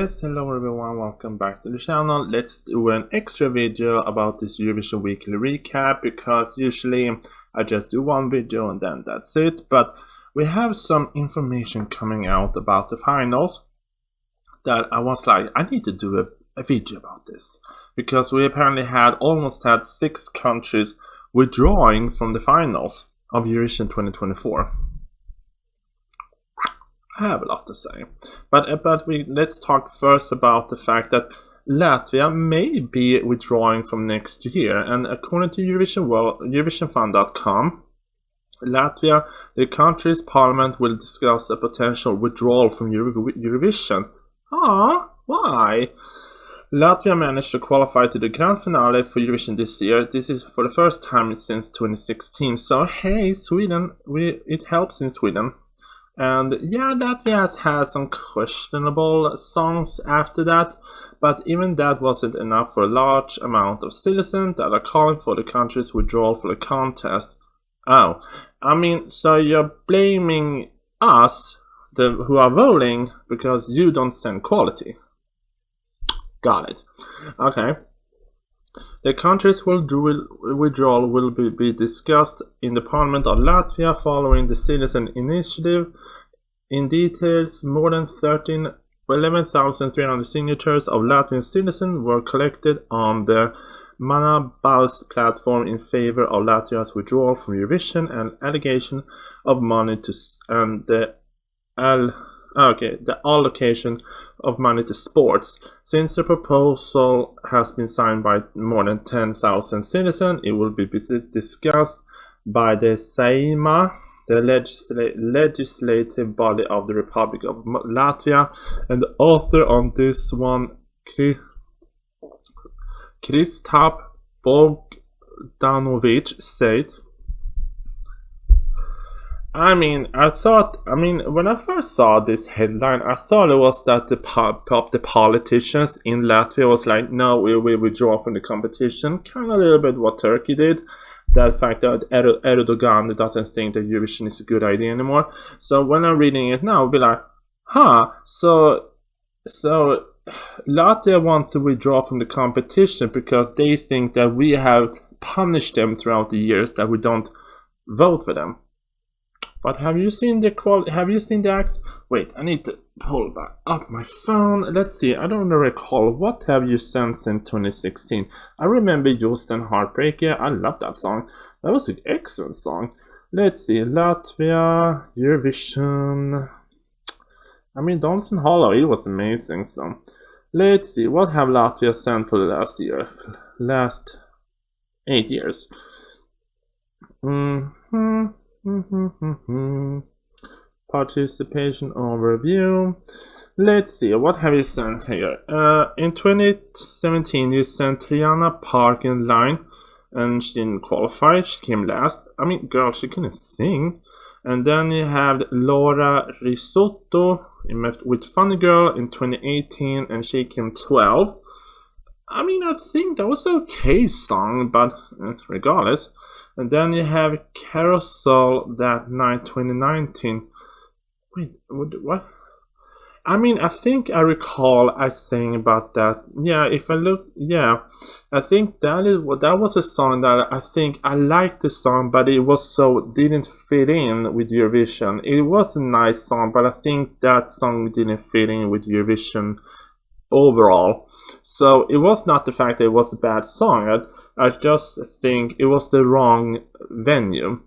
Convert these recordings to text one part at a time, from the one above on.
Yes, hello everyone, welcome back to the channel. Let's do an extra video about this Eurovision weekly recap, because usually I just do one video and then that's it. But we have some information coming out about the finals that I was like, I need to do a video about this, because we apparently almost had 6 countries withdrawing from the finals of Eurovision 2024. I have a lot to say, but let's talk first about the fact that Latvia may be withdrawing from next year, and according to EurovisionFund.com, Latvia, the country's parliament, will discuss a potential withdrawal from Eurovision. Why? Latvia managed to qualify to the grand finale for Eurovision this year. This is for the first time since 2016. So hey, Sweden, it helps in Sweden. And yeah, Latvia has had some questionable songs after that, but even that wasn't enough for a large amount of citizens that are calling for the country's withdrawal from the contest. Oh, I mean, so you're blaming us, who are voting, because you don't send quality. Got it. Okay. The country's withdrawal will be discussed in the Parliament of Latvia following the citizen initiative. In details, more than 11,300 signatures of Latvian citizens were collected on the Mana Balss platform in favor of Latvia's withdrawal from Eurovision and allegation of money to the allocation of money to sports. Since the proposal has been signed by more than 10,000 citizens, it will be discussed by the Saeima, the legislative body of the Republic of Latvia, and the author on this one, Kristap Bogdanovic, said, when I first saw this headline, I thought it was that the politicians in Latvia was like, no, we withdraw from the competition. Kind of a little bit what Turkey did. That fact that Erdogan doesn't think that Eurovision is a good idea anymore. So when I'm reading it now, I'll be like, so Latvia wants to withdraw from the competition because they think that we have punished them throughout the years that we don't vote for them. But have you seen the acts? Wait, I need to pull back up my phone. Let's see, I don't recall. What have you sent since 2016? I remember Just and Heartbreaker. I love that song. That was an excellent song. Let's see, Latvia, Eurovision. Dancing Hollow, it was amazing. So, let's see, what have Latvia sent for the last 8 years? Participation overview. Let's see, what have you sent here? In 2017 you sent Triana Park in line, and she didn't qualify. She came last. Girl, she couldn't sing. And then you have Laura Risotto with Funny Girl in 2018, and she came 12. I think that was an okay song, but regardless. And then you have Carousel that night 2019. Wait, what? I think I recall I saying about that. Yeah, if I look, yeah, I think that was a song that I think I liked the song, but it didn't fit in with Eurovision. It was a nice song, but I think that song didn't fit in with Eurovision overall. So it was not the fact that it was a bad song. I just think it was the wrong venue.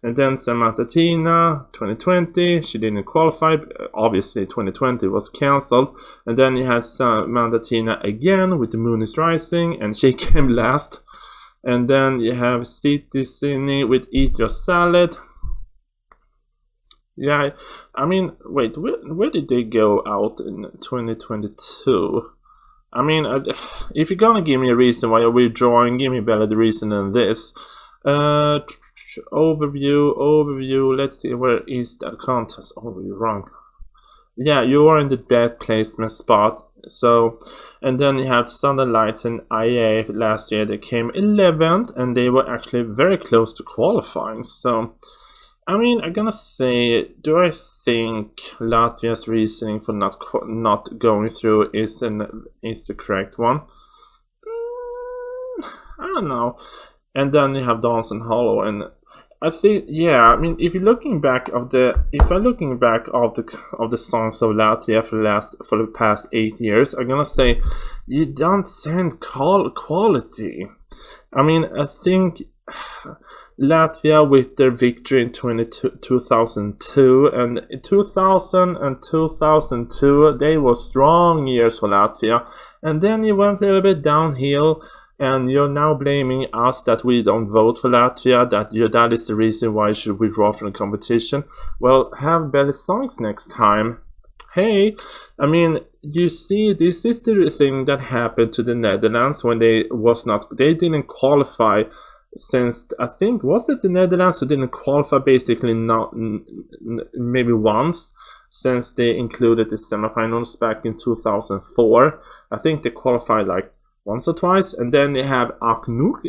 And then Samantha Tina, 2020, she didn't qualify. Obviously, 2020 was cancelled. And then you had Samantha Tina again with The Moon is Rising, and she came last. And then you have City Sydney with Eat Your Salad. Yeah, wait, where did they go out in 2022? If you're gonna give me a reason why you're withdrawing, give me a better reason than this. Overview. Let's see, where is that contest? Oh, you're wrong. Yeah, you are in the dead placement spot. So, and then you have Southern Lights and IA last year. They came 11th, and they were actually very close to qualifying. So, I'm gonna say, do I think Latvia's reasoning for not going through is the correct one. I don't know. And then you have Dance and Hollow, and I think, yeah, I mean, if I'm looking back of the songs of Latvia for the past 8 years, I'm gonna say you don't send quality. I mean, I think Latvia with their victory in 2002 and 2000 and 2002, they were strong years for Latvia, and then it went a little bit downhill. And you're now blaming us that we don't vote for Latvia, that is the reason why you should withdraw from the competition. Well, have better songs next time. Hey, I mean, you see, this is the thing that happened to the Netherlands when they didn't qualify since, I think, was it the Netherlands who didn't qualify basically not maybe once since they included the semifinals back in 2004. I think they qualified like once or twice, and then they have Aknuk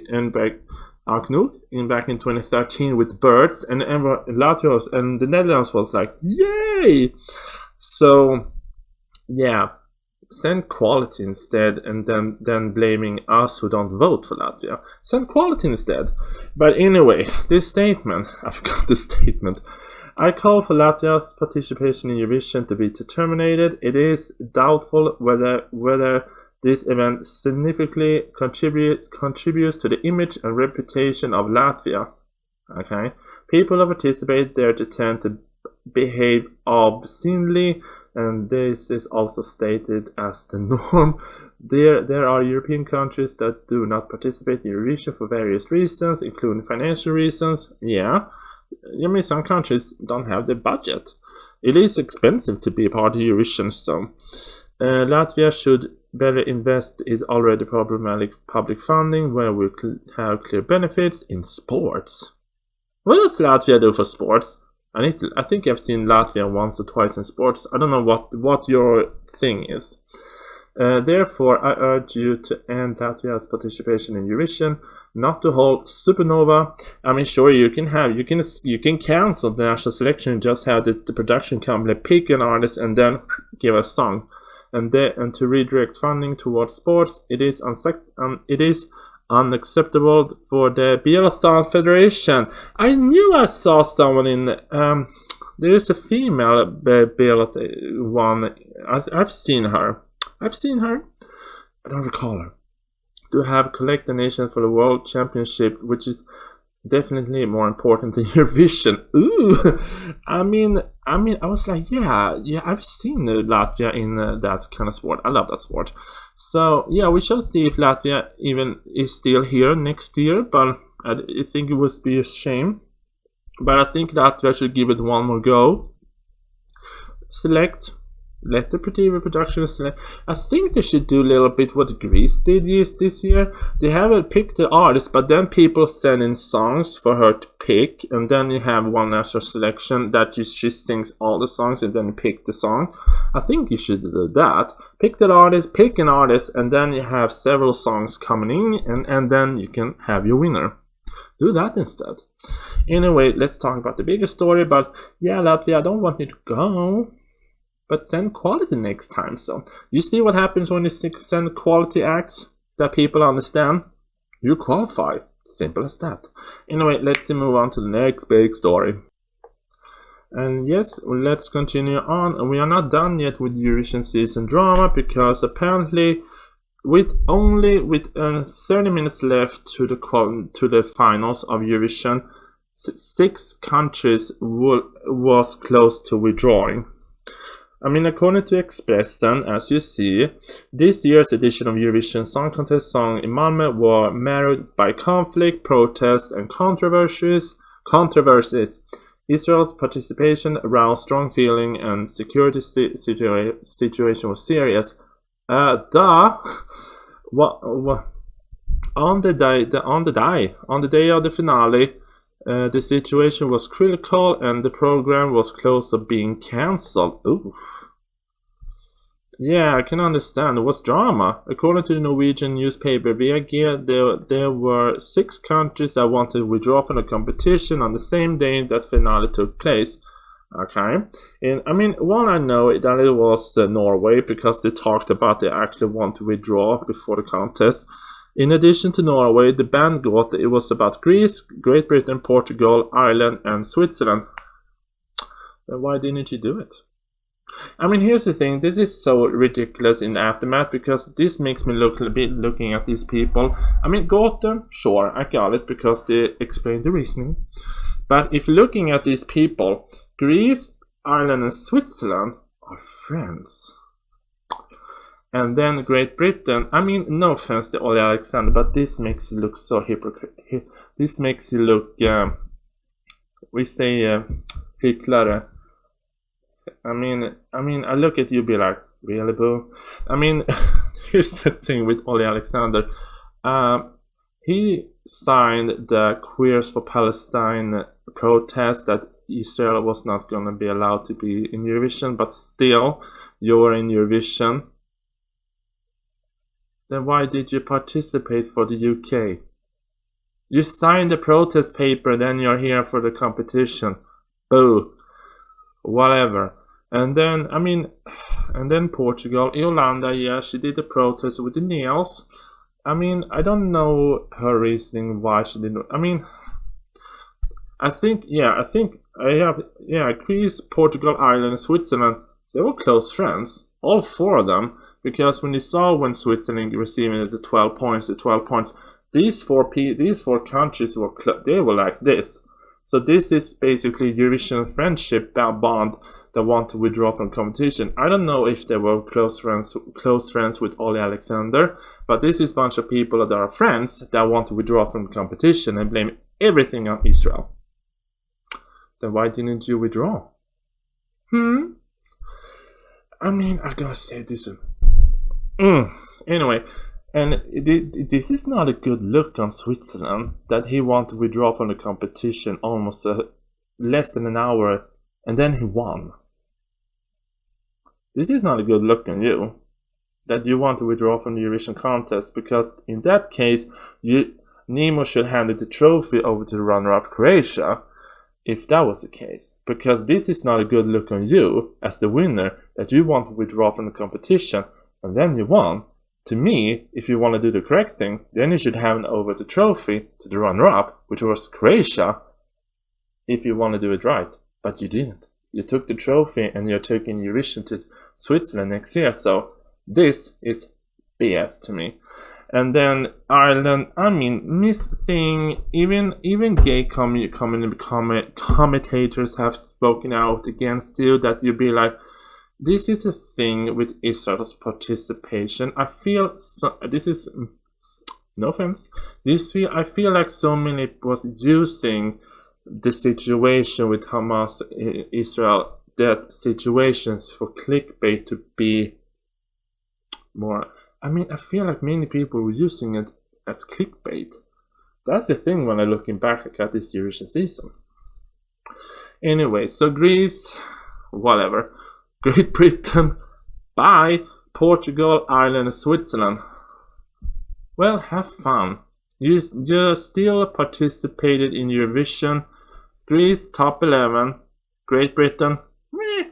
back in 2013 with Birds, and Latvia and the Netherlands was like, yay! So yeah, send quality instead, and then blaming us who don't vote for Latvia. Send quality instead. But anyway, this statement, I forgot the statement. I call for Latvia's participation in Eurovision to be terminated. It is doubtful whether this event significantly contributes to the image and reputation of Latvia. Okay, people who participate there tend to behave obscenely, and this is also stated as the norm. There are European countries that do not participate in Eurovision for various reasons, including financial reasons. Yeah, I mean, some countries don't have the budget. It is expensive to be a part of Eurovision, so Latvia should better invest its already problematic public funding where we have clear benefits in sports. What does Latvia do for sports? I think I've seen Latvia once or twice in sports. I don't know what your thing is. Therefore, I urge you to end Latvia's participation in Eurovision, not to hold Supernova. I mean, sure, you can cancel the national selection and just have the production company pick an artist and then give a song. And to redirect funding towards sports, it is unacceptable for the Biathlon Federation. I knew I saw someone in. There is a female biathlon one. I've seen her. I don't recall her. To have collect the nation for the World Championship, which is definitely more important than Eurovision. Ooh, I mean, I was like, yeah, I've seen Latvia in that kind of sport. I love that sport. So yeah, we shall see if Latvia even is still here next year. But I think it would be a shame. But I think Latvia should give it one more go. Let the production select. I think they should do a little bit what Greece did this year. They haven't picked the artist, but then people send in songs for her to pick, and then you have one national selection that she sings all the songs and then pick the song. I think you should do that. Pick an artist, and then you have several songs coming in, and then you can have your winner. Do that instead. Anyway, let's talk about the bigger story. But yeah, Latvia, I don't want you to go, but send quality next time. So you see what happens when you send quality acts that people understand? You qualify. Simple as that. Anyway, let's move on to the next big story. And yes, let's continue on. And we are not done yet with Eurovision season drama, because apparently with 30 minutes left to the finals of Eurovision, 6 countries was close to withdrawing. I mean, according to Expressen, as you see, this year's edition of Eurovision Song Contest song in Malmö were marred by conflict, protests, and controversies. Israel's participation aroused strong feeling, and security situation was serious. On the day of the finale, the situation was critical, and the program was close to being cancelled. Ooh. Yeah, I can understand. It was drama. According to the Norwegian newspaper VG, there were 6 countries that wanted to withdraw from the competition on the same day that finale took place. Okay, and I mean, one I know that it was Norway because they talked about they actually want to withdraw before the contest. In addition to Norway, the ban got it was about Greece, Great Britain, Portugal, Ireland, and Switzerland. Then why didn't you do it? I mean, here's the thing. This is so ridiculous in the aftermath because this makes me look a bit looking at these people. I mean, Gotham, sure, I got it because they explained the reasoning. But if looking at these people, Greece, Ireland, and Switzerland are friends. And then Great Britain, I mean, no offense to Ole Alexander, but this makes you look so hypocrite. This makes you look, we say, hycklare. I mean, I look at you, be like, really, boo? I mean, here's the thing with Ole Alexander. He signed the Queers for Palestine protest that Israel was not going to be allowed to be in Eurovision, but still, you're in Eurovision. Then why did you participate for the UK? You signed the protest paper, then you're here for the competition. Boo. Whatever. And then, I mean, and then Portugal, Yolanda, yeah, she did the protest with the nails. I mean, I don't know her reasoning why she didn't. I mean, I think Greece, Portugal, Ireland, and Switzerland, they were close friends, all four of them, because when you saw when Switzerland receiving the 12 points, these four countries they were like this. So this is basically Eurovision friendship bond that want to withdraw from competition. I don't know if they were close friends with Ole Alexander, but this is a bunch of people that are friends that want to withdraw from competition and blame everything on Israel. Then why didn't you withdraw? I mean, I gotta say this. Anyway, and this is not a good look on Switzerland that he wanted to withdraw from the competition almost less than an hour, and then he won. This is not a good look on you, that you want to withdraw from the Eurovision contest, because in that case, Nemo should hand the trophy over to the runner-up Croatia, if that was the case. Because this is not a good look on you, as the winner, that you want to withdraw from the competition, and then you won. To me, if you want to do the correct thing, then you should hand over the trophy to the runner-up, which was Croatia, if you want to do it right. But you didn't. You took the trophy and you're taking Eurovision to Switzerland next year, so this is BS to me. And then Ireland, I mean, Miss Thing, even gay commentators have spoken out against you, that you be like, this is a thing with Israel's participation. I feel this is, no offense, I feel like so many was using the situation with Hamas, Israel, that situations for clickbait to be more. I mean, I feel like many people were using it as clickbait. That's the thing when I'm looking back at this Eurovision season. Anyway, so Greece, whatever. Great Britain, bye. Portugal, Ireland, and Switzerland. Well, have fun. You still participated in Eurovision. Greece, top 11. Great Britain, meh.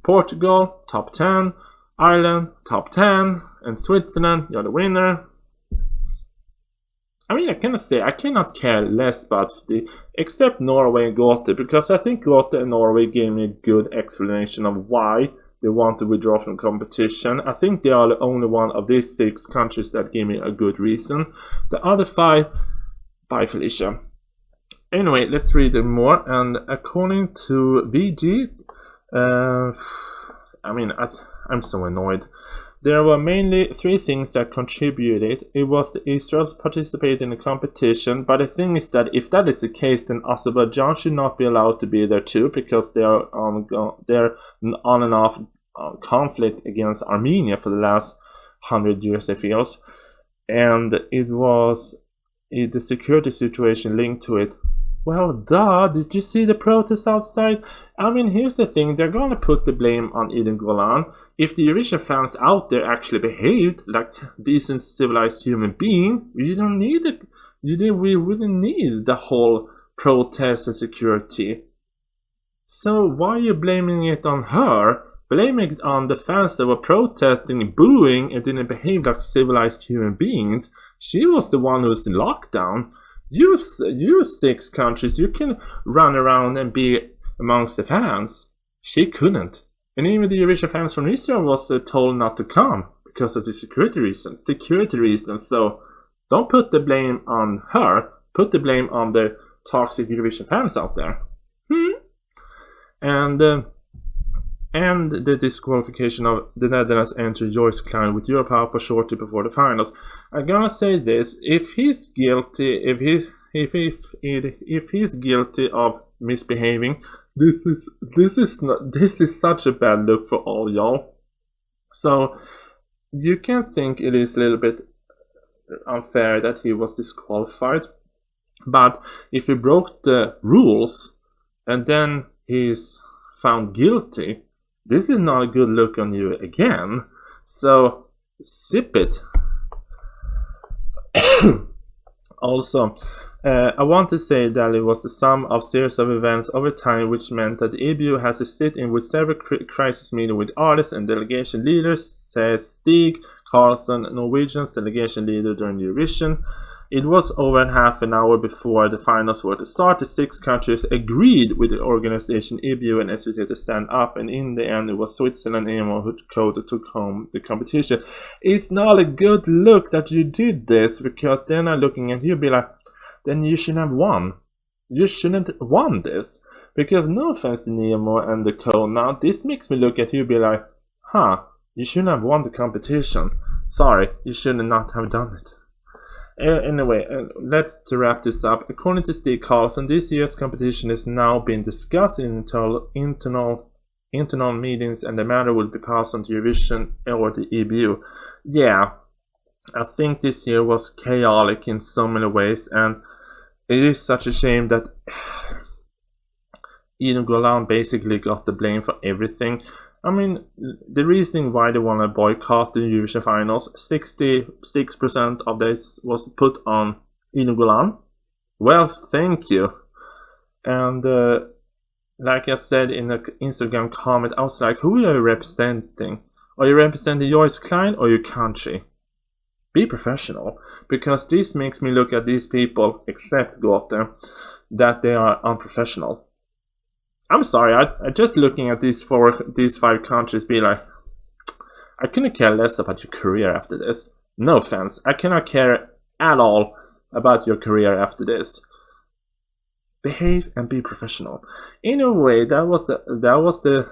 Portugal, top 10. Ireland, top 10. And Switzerland, you're the winner. I mean, I cannot care less about except Norway and Gote, because I think Gote and Norway gave me a good explanation of why they want to withdraw from competition. I think they are the only one of these 6 countries that gave me a good reason. The other 5, bye Felicia. Anyway, let's read them more. And according to VG, I'm so annoyed. There were mainly 3 things that contributed. It was the Israel participated in the competition, but the thing is that if that is the case, then Azerbaijan should not be allowed to be there too, because they are on and off conflict against Armenia for the last 100 years, it feels. And it was the security situation linked to it. Well, duh, did you see the protests outside? I mean, here's the thing, they're gonna put the blame on Eden Golan. If the Eurovision fans out there actually behaved like decent, civilized human being, we wouldn't need the whole protest and security. So why are you blaming it on her? Blaming it on the fans that were protesting, booing, and didn't behave like civilized human beings. She was the one who was in lockdown. You 6 countries, you can run around and be amongst the fans. She couldn't. And even the Eurovision fans from Israel was told not to come because of the security reasons. So don't put the blame on her. Put the blame on the toxic Eurovision fans out there. And the disqualification of the Netherlands entry Joyce Klein with Europe House shortly before the finals. I'm gonna say this: if he's guilty, if he's guilty of misbehaving, this is such a bad look for all y'all. So you can think it is a little bit unfair that he was disqualified, but if he broke the rules and then he's found guilty, this is not a good look on you again. So sip it. Also, I want to say that it was the sum of series of events over time, which meant that the EBU has to sit in with several crisis meetings with artists and delegation leaders, says Stig Carlson, Norwegian's delegation leader during Eurovision. It was over half an hour before the finals were to start. The 6 countries agreed with the organization EBU and SVT to stand up, and in the end it was Switzerland and EMO who took home the competition. It's not a good look that you did this, because they're not looking at you be like, then you shouldn't have won. You shouldn't have won this. Because no offense to Nemo and the co, now this makes me look at you be like, you shouldn't have won the competition. Sorry, you should not have done it. Anyway, let's wrap this up. According to Stig Carlson, this year's competition is now being discussed in internal meetings, and the matter will be passed on to Eurovision or the EBU. Yeah, I think this year was chaotic in so many ways, and it is such a shame that Eden Golan basically got the blame for everything. I mean, the reason why they want to boycott the Eurovision finals, 66% of this was put on Eden Golan. Well, thank you. And like I said in an Instagram comment, I was like, who are you representing? Are you representing Joyce Klein or your country? Be professional, because this makes me look at these people, except Gote, that they are unprofessional. I'm sorry, I just looking at these 5 countries be like, I couldn't care less about your career after this. No offense, I cannot care at all about your career after this. Behave and be professional. In a way, that was the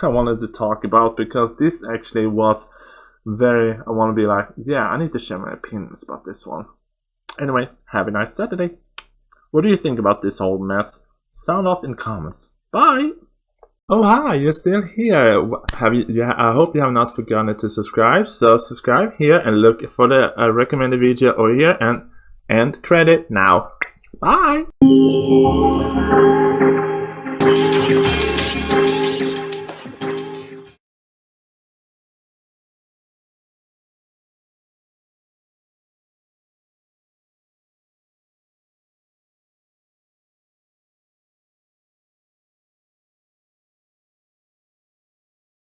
I wanted to talk about, because this actually was very, I want to be like, yeah, I need to share my opinions about this one. Anyway, have a nice Saturday. What do you think about this whole mess? Sound off in comments. Bye! Oh hi, you're still here. I hope you have not forgotten to subscribe. So subscribe here and look for the recommended video over here, and end credit now. Bye!